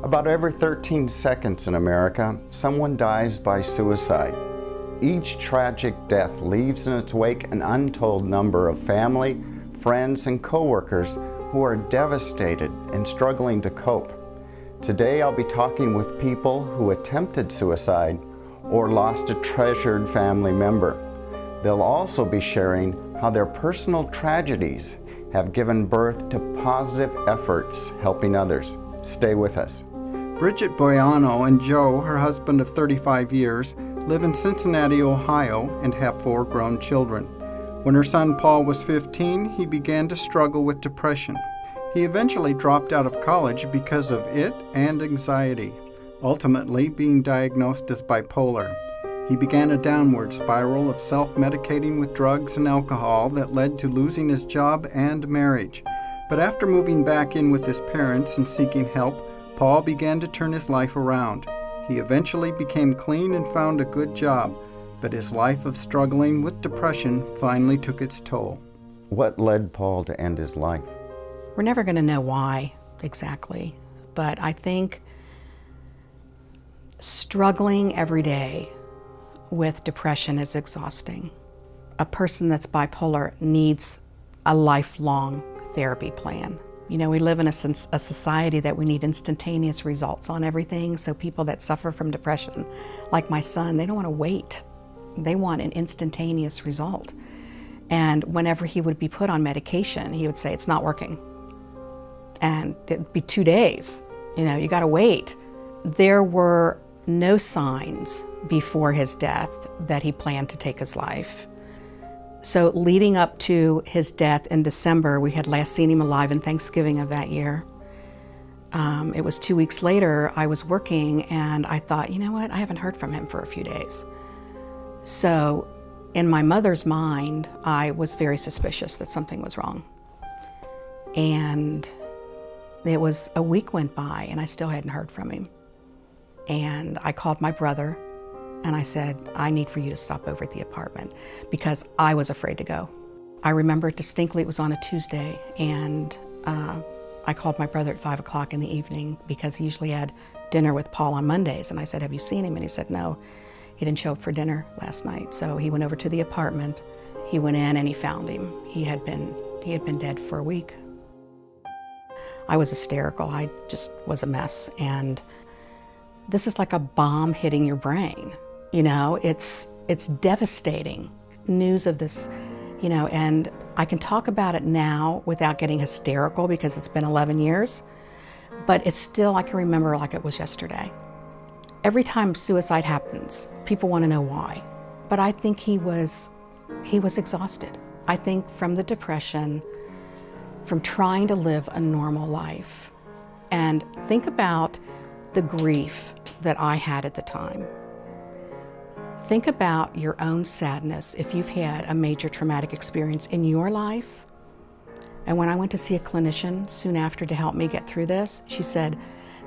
About every 13 seconds in America, someone dies by suicide. Each tragic death leaves in its wake an untold number of family, friends, and coworkers who are devastated and struggling to cope. Today I'll be talking with people who attempted suicide or lost a treasured family member. They'll also be sharing how their personal tragedies have given birth to positive efforts helping others. Stay with us. Bridget Boiano and Joe, her husband of 35 years, live in Cincinnati, Ohio, and have 4 grown children. When her son Paul was 15, he began to struggle with depression. He eventually dropped out of college because of it and anxiety, ultimately being diagnosed as bipolar. He began a downward spiral of self-medicating with drugs and alcohol that led to losing his job and marriage. But after moving back in with his parents and seeking help, Paul began to turn his life around. He eventually became clean and found a good job, but his life of struggling with depression finally took its toll. What led Paul to end his life? We're never going to know why exactly, but I think struggling every day with depression is exhausting. A person that's bipolar needs a lifelong therapy plan. You know, we live in a society that we need instantaneous results on everything, so people that suffer from depression, like my son, they don't want to wait. They want an instantaneous result. And whenever he would be put on medication, he would say, "It's not working." And it'd be 2 days. You know, you got to wait. There were no signs before his death that he planned to take his life. So leading up to his death in December, we had last seen him alive in Thanksgiving of that year. It was 2 weeks later, I was working and I thought, you know what, I haven't heard from him for a few days. So in my mother's mind, I was very suspicious that something was wrong. And it was a week went by and I still hadn't heard from him. And I called my brother and I said, "I need for you to stop over at the apartment," because I was afraid to go. I remember it distinctly, it was on a Tuesday, and I called my brother at 5 o'clock in the evening because he usually had dinner with Paul on Mondays. And I said, "Have you seen him?" And he said, "No, he didn't show up for dinner last night." So he went over to the apartment. He went in and he found him. He had been dead for a week. I was hysterical. I just was a mess. And this is like a bomb hitting your brain. You know, it's devastating news of this, you know, and I can talk about it now without getting hysterical because it's been 11 years, but it's still, I can remember like it was yesterday. Every time suicide happens, people want to know why, but I think he was exhausted. I think from the depression, from trying to live a normal life. And think about the grief that I had at the time. Think about your own sadness if you've had a major traumatic experience in your life. And when I went to see a clinician soon after to help me get through this, she said,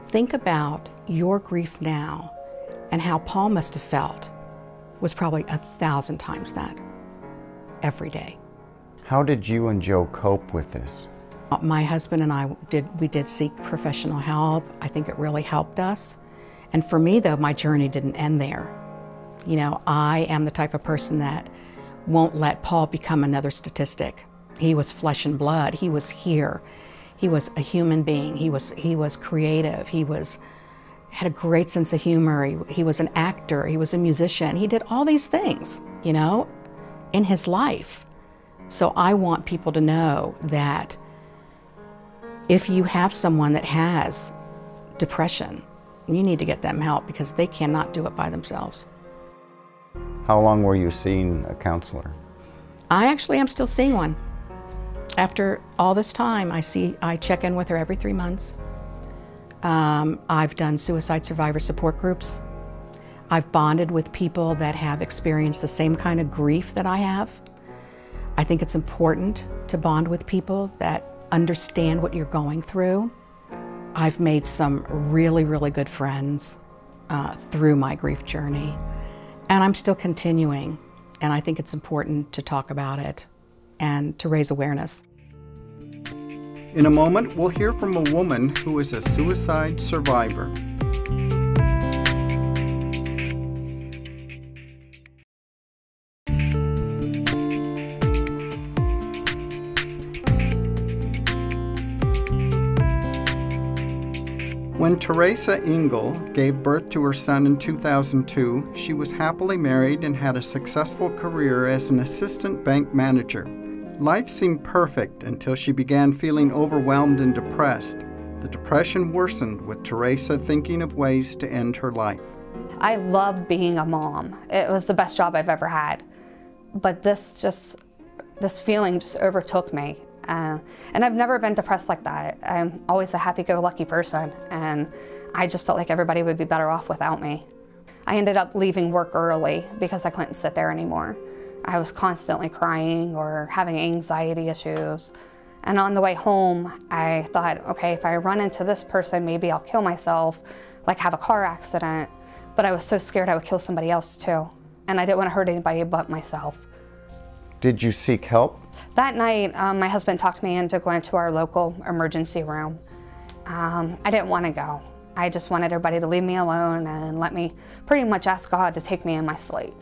think about your grief now and how Paul must have felt was probably 1,000 times that every day. How did you and Joe cope with this? My husband and I did seek professional help. I think it really helped us. And for me though, my journey didn't end there. You know, I am the type of person that won't let Paul become another statistic. He was flesh and blood. He was here. He was a human being. He was creative. He had a great sense of humor. He was an actor. He was a musician. He did all these things, you know, in his life. So I want people to know that if you have someone that has depression, you need to get them help because they cannot do it by themselves. How long were you seeing a counselor? I actually am still seeing one. After all this time, I check in with her every 3 months. I've done suicide survivor support groups. I've bonded with people that have experienced the same kind of grief that I have. I think it's important to bond with people that understand what you're going through. I've made some really, really good friends through my grief journey, and I'm still continuing, and I think it's important to talk about it and to raise awareness. In a moment, we'll hear from a woman who is a suicide survivor. When Theresa Engel gave birth to her son in 2002, she was happily married and had a successful career as an assistant bank manager. Life seemed perfect until she began feeling overwhelmed and depressed. The depression worsened with Theresa thinking of ways to end her life. I love being a mom. It was the best job I've ever had. But this feeling just overtook me. And I've never been depressed like that. I'm always a happy-go-lucky person, and I just felt like everybody would be better off without me. I ended up leaving work early because I couldn't sit there anymore. I was constantly crying or having anxiety issues. And on the way home, I thought, okay, if I run into this person, maybe I'll kill myself, like have a car accident. But I was so scared I would kill somebody else too. And I didn't want to hurt anybody but myself. Did you seek help? That night, my husband talked me into going to our local emergency room. I didn't want to go. I just wanted everybody to leave me alone and let me pretty much ask God to take me in my sleep.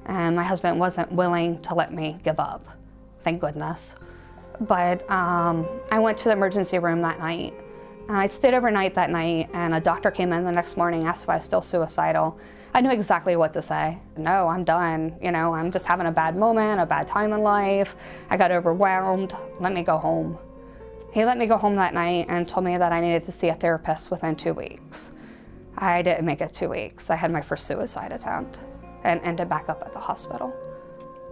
And my husband wasn't willing to let me give up, thank goodness. But I went to the emergency room that night. I stayed overnight that night, and a doctor came in the next morning, asked if I was still suicidal. I knew exactly what to say. No, I'm done. You know, I'm just having a bad moment, a bad time in life. I got overwhelmed. Let me go home. He let me go home that night and told me that I needed to see a therapist within 2 weeks. I didn't make it 2 weeks. I had my first suicide attempt and ended back up at the hospital.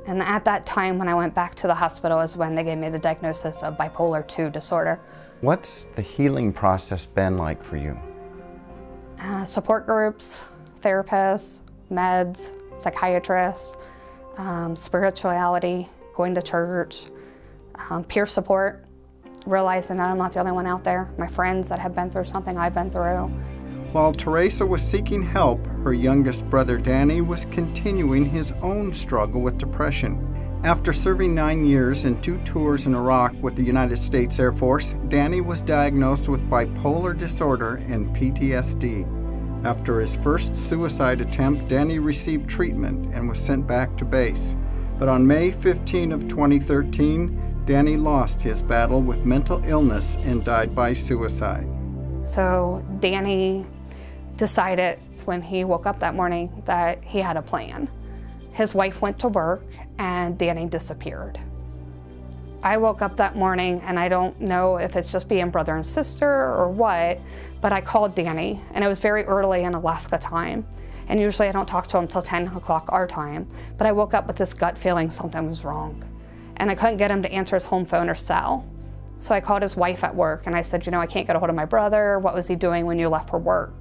And at that time, when I went back to the hospital, is when they gave me the diagnosis of bipolar II disorder. What's the healing process been like for you? Support groups, therapists, meds, psychiatrists, spirituality, going to church, peer support, realizing that I'm not the only one out there. My friends that have been through something I've been through. While Theresa was seeking help, her youngest brother Danny was continuing his own struggle with depression. After serving 9 years and 2 tours in Iraq with the United States Air Force, Danny was diagnosed with bipolar disorder and PTSD. After his first suicide attempt, Danny received treatment and was sent back to base. But on May 15 of 2013, Danny lost his battle with mental illness and died by suicide. So Danny decided when he woke up that morning that he had a plan. His wife went to work and Danny disappeared. I woke up that morning, and I don't know if it's just being brother and sister or what, but I called Danny, and it was very early in Alaska time. And usually I don't talk to him till 10 o'clock our time, but I woke up with this gut feeling something was wrong. And I couldn't get him to answer his home phone or cell. So I called his wife at work, and I said, you know, I can't get a hold of my brother. What was he doing when you left for work?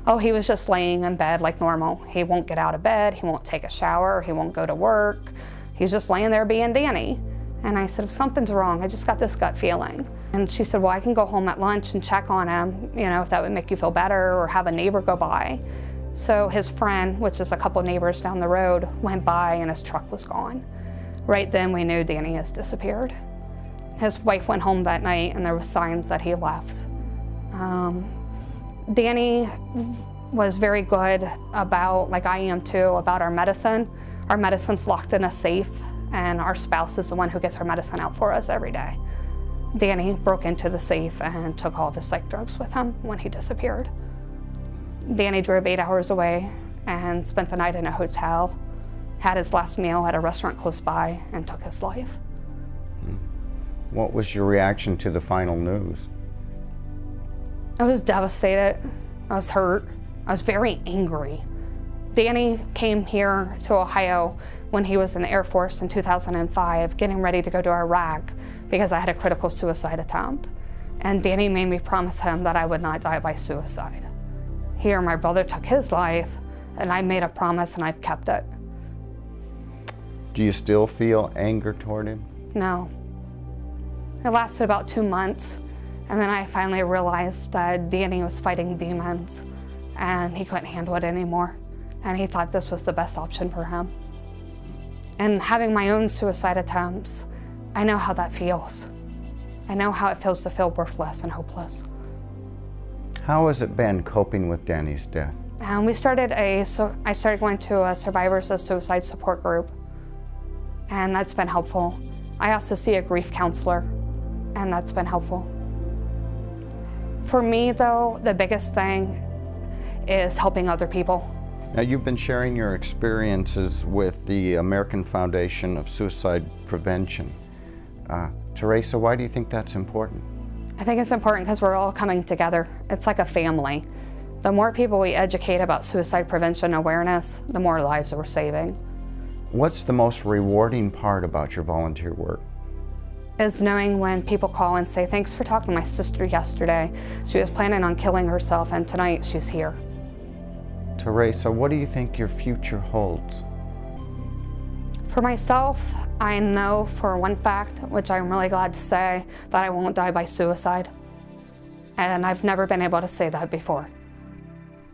Oh, he was just laying in bed like normal. He won't get out of bed, he won't take a shower, he won't go to work. He's just laying there being Danny. And I said, if something's wrong, I just got this gut feeling. And she said, well, I can go home at lunch and check on him, you know, if that would make you feel better, or have a neighbor go by. So his friend, which is a couple neighbors down the road, went by and his truck was gone. Right then we knew Danny has disappeared. His wife went home that night and there were signs that he left. Danny was very good about, like I am too, about our medicine. Our medicine's locked in a safe, and our spouse is the one who gets our medicine out for us every day. Danny broke into the safe and took all of his psych drugs with him when he disappeared. Danny drove 8 hours away and spent the night in a hotel, had his last meal at a restaurant close by, and took his life. What was your reaction to the final news? I was devastated. I was hurt. I was very angry. Danny came here to Ohio when he was in the Air Force in 2005, getting ready to go to Iraq because I had a critical suicide attempt. And Danny made me promise him that I would not die by suicide. Here, my brother took his life, and I made a promise and I've kept it. Do you still feel anger toward him? No. It lasted about 2 months, and then I finally realized that Danny was fighting demons and he couldn't handle it anymore. And he thought this was the best option for him. And having my own suicide attempts, I know how that feels. I know how it feels to feel worthless and hopeless. How has it been coping with Danny's death? I started going to a survivors of suicide support group, and that's been helpful. I also see a grief counselor, and that's been helpful. For me, though, the biggest thing is helping other people. Now, you've been sharing your experiences with the American Foundation of Suicide Prevention. Theresa, why do you think that's important? I think it's important because we're all coming together. It's like a family. The more people we educate about suicide prevention awareness, the more lives we're saving. What's the most rewarding part about your volunteer work? Is knowing when people call and say, thanks for talking to my sister yesterday. She was planning on killing herself and tonight she's here. Theresa, what do you think your future holds? For myself, I know for one fact, which I'm really glad to say, that I won't die by suicide. And I've never been able to say that before.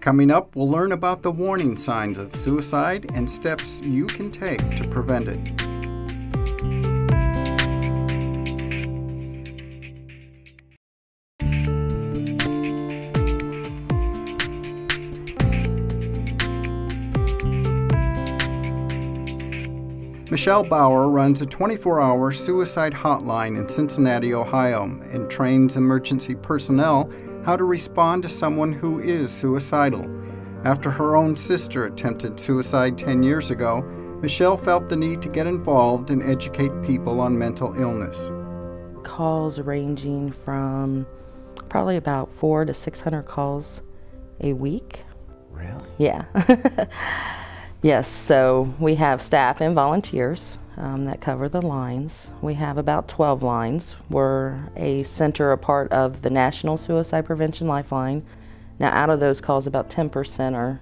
Coming up, we'll learn about the warning signs of suicide and steps you can take to prevent it. Michelle Bauer runs a 24-hour suicide hotline in Cincinnati, Ohio, and trains emergency personnel how to respond to someone who is suicidal. After her own sister attempted suicide 10 years ago, Michelle felt the need to get involved and educate people on mental illness. Calls ranging from probably about 400 to 600 calls a week. Really? Yeah. Yes, so we have staff and volunteers that cover the lines. We have about 12 lines. We're a center, a part of the National Suicide Prevention Lifeline. Now, out of those calls, about 10% are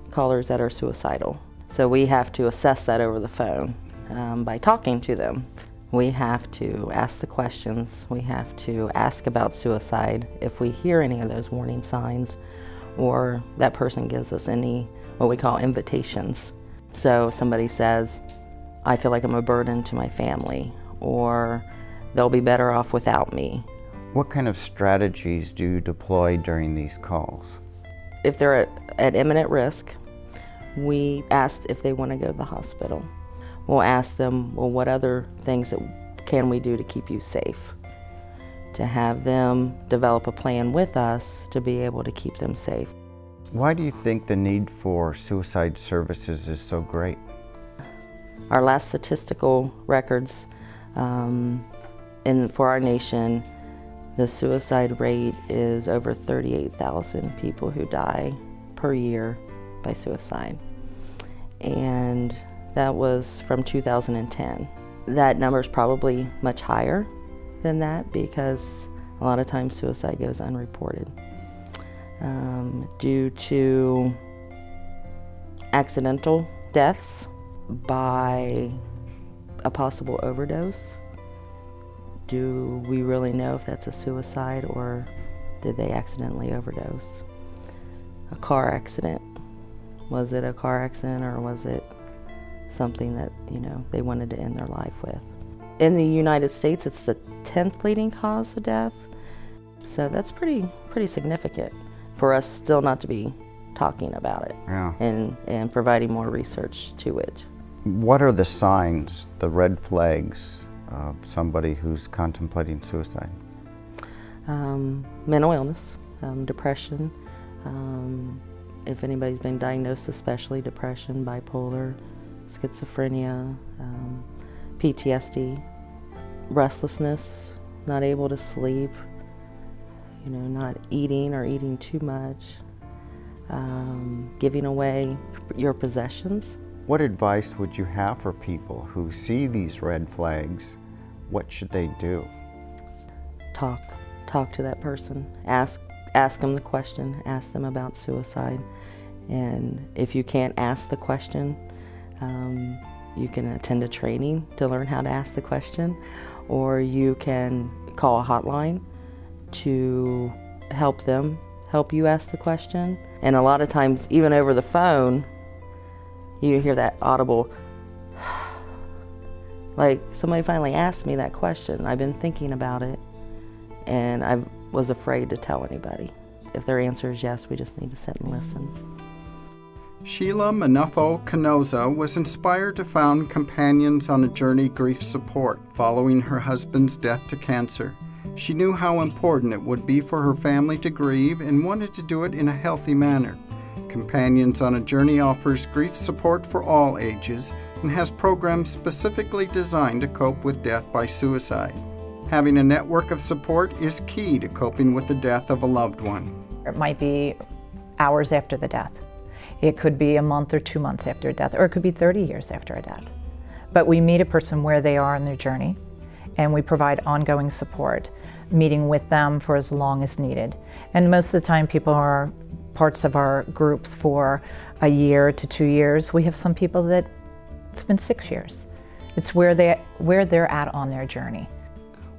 callers that are suicidal. So we have to assess that over the phone by talking to them. We have to ask the questions. We have to ask about suicide if we hear any of those warning signs or that person gives us any what we call invitations. So somebody says, I feel like I'm a burden to my family, or they'll be better off without me. What kind of strategies do you deploy during these calls? If they're at imminent risk, we ask if they want to go to the hospital. We'll ask them, well, what other things can we do to keep you safe? To have them develop a plan with us to be able to keep them safe. Why do you think the need for suicide services is so great? Our last statistical records for our nation, the suicide rate is over 38,000 people who die per year by suicide. And that was from 2010. That number is probably much higher than that because a lot of times suicide goes unreported. Due to accidental deaths by a possible overdose. Do we really know if that's a suicide or did they accidentally overdose? A car accident. Was it a car accident or was it something that, they wanted to end their life with? In the United States, it's the 10th leading cause of death. So that's pretty significant for us still not to be talking about it. Yeah. And providing more research to it. What are the signs, the red flags of somebody who's contemplating suicide? Mental illness, depression, if anybody's been diagnosed, especially depression, bipolar, schizophrenia, PTSD, restlessness, not able to sleep, not eating or eating too much, giving away your possessions. What advice would you have for people who see these red flags? What should they do? Talk to that person. Ask them the question. Ask them about suicide. And if you can't ask the question, you can attend a training to learn how to ask the question, or you can call a hotline to help you ask the question. And a lot of times, even over the phone, you hear that audible Like, somebody finally asked me that question. I've been thinking about it, and I was afraid to tell anybody. If their answer is yes, we just need to sit and listen. Sheila Manufo Canoza was inspired to found Companions on a Journey Grief Support following her husband's death to cancer. She knew how important it would be for her family to grieve and wanted to do it in a healthy manner. Companions on a Journey offers grief support for all ages and has programs specifically designed to cope with death by suicide. Having a network of support is key to coping with the death of a loved one. It might be hours after the death. It could be a month or 2 months after a death, or it could be 30 years after a death. But we meet a person where they are in their journey, and we provide ongoing support, meeting with them for as long as needed. And most of the time people are parts of our groups for a year to 2 years. We have some people that it's been 6 years. It's where they're at on their journey.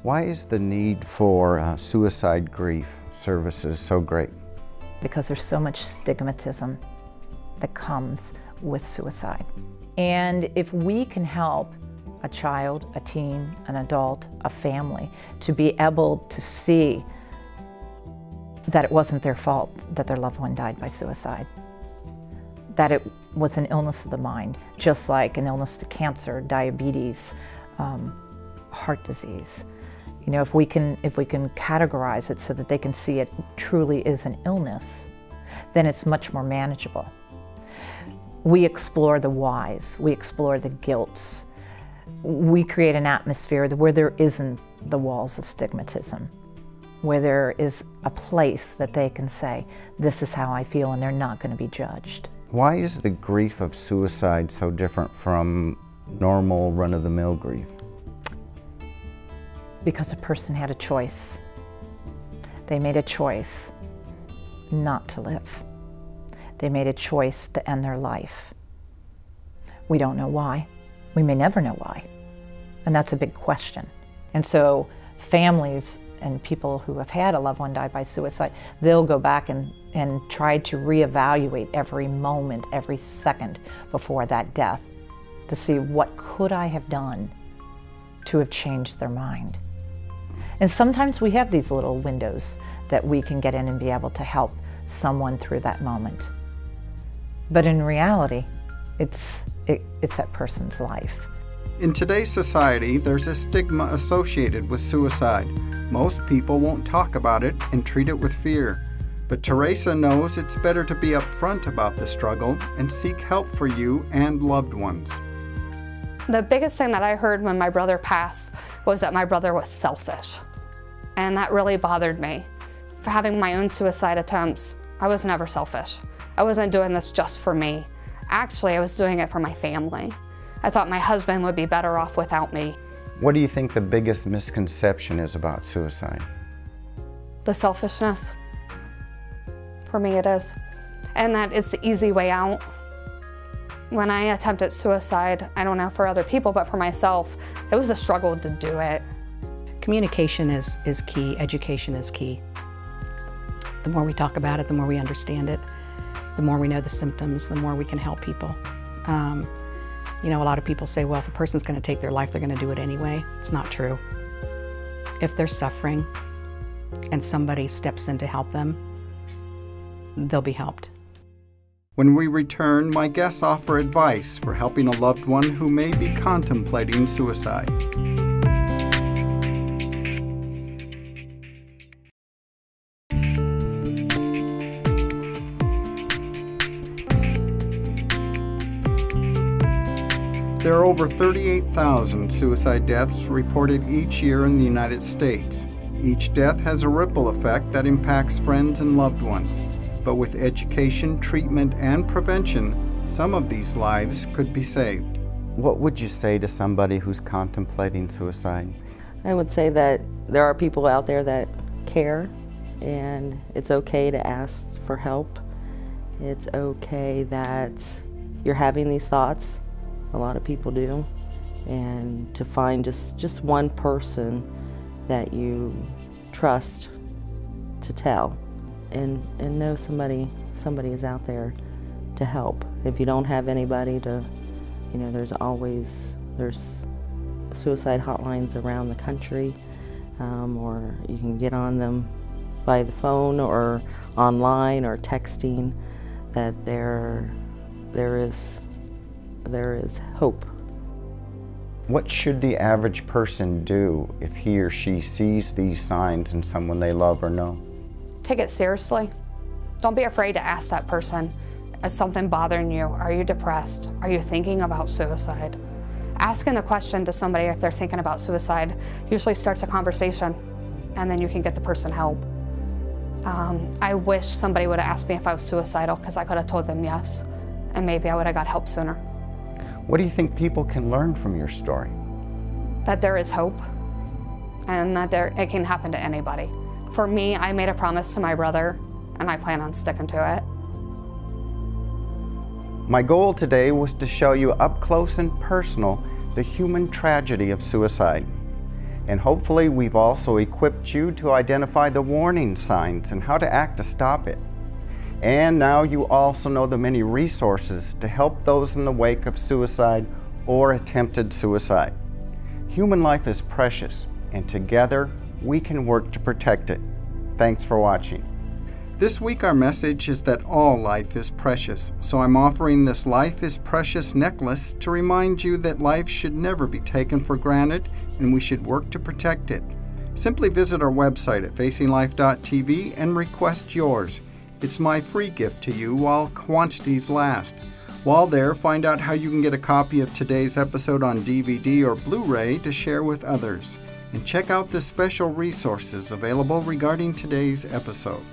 Why is the need for suicide grief services so great? Because there's so much stigmatism that comes with suicide. And if we can help a child, a teen, an adult, a family to be able to see that it wasn't their fault that their loved one died by suicide, that it was an illness of the mind, just like an illness to cancer, diabetes, heart disease. You know, if we can categorize it so that they can see it truly is an illness, then it's much more manageable. We explore the whys, we explore the guilts. We create an atmosphere where there isn't the walls of stigmatism, where there is a place that they can say, this is how I feel, and they're not going to be judged. Why is the grief of suicide so different from normal run-of-the-mill grief? Because a person had a choice. They made a choice not to live. They made a choice to end their life. We don't know why. We may never know why. And that's a big question. And so families and people who have had a loved one die by suicide, they'll go back and try to reevaluate every moment, every second before that death to see what could I have done to have changed their mind. And sometimes we have these little windows that we can get in and be able to help someone through that moment. But in reality, it's that person's life. In today's society, there's a stigma associated with suicide. Most people won't talk about it and treat it with fear. But Theresa knows it's better to be upfront about the struggle and seek help for you and loved ones. The biggest thing that I heard when my brother passed was that my brother was selfish. And that really bothered me. For having my own suicide attempts, I was never selfish. I wasn't doing this just for me. Actually, I was doing it for my family. I thought my husband would be better off without me. What do you think the biggest misconception is about suicide? The selfishness. For me, it is. And that it's the easy way out. When I attempted suicide, I don't know for other people, but for myself, it was a struggle to do it. Communication is key, education is key. The more we talk about it, the more we understand it, the more we know the symptoms, the more we can help people. You know, a lot of people say, well, if a person's going to take their life, they're going to do it anyway. It's not true. If they're suffering and somebody steps in to help them, they'll be helped. When we return, my guests offer advice for helping a loved one who may be contemplating suicide. There are over 38,000 suicide deaths reported each year in the United States. Each death has a ripple effect that impacts friends and loved ones. But with education, treatment, and prevention, some of these lives could be saved. What would you say to somebody who's contemplating suicide? I would say that there are people out there that care, and it's okay to ask for help. It's okay that you're having these thoughts. A lot of people do. And to find just one person that you trust to tell, and know somebody is out there to help. If you don't have anybody to, you know, there's suicide hotlines around the country, or you can get on them by the phone or online or texting, that there is hope. What should the average person do if he or she sees these signs in someone they love or know? Take it seriously. Don't be afraid to ask that person, is something bothering you? Are you depressed? Are you thinking about suicide? Asking a question to somebody if they're thinking about suicide usually starts a conversation, and then you can get the person help. I wish somebody would have asked me if I was suicidal, because I could have told them yes, and maybe I would have got help sooner. What do you think people can learn from your story? That there is hope, and that it can happen to anybody. For me, I made a promise to my brother, and I plan on sticking to it. My goal today was to show you up close and personal the human tragedy of suicide. And hopefully we've also equipped you to identify the warning signs and how to act to stop it. And now you also know the many resources to help those in the wake of suicide or attempted suicide. Human life is precious, and together we can work to protect it. Thanks for watching. This week our message is that all life is precious, so I'm offering this Life is Precious necklace to remind you that life should never be taken for granted and we should work to protect it. Simply visit our website at facinglife.tv and request yours. It's my free gift to you while quantities last. While there, find out how you can get a copy of today's episode on DVD or Blu-ray to share with others. And check out the special resources available regarding today's episode.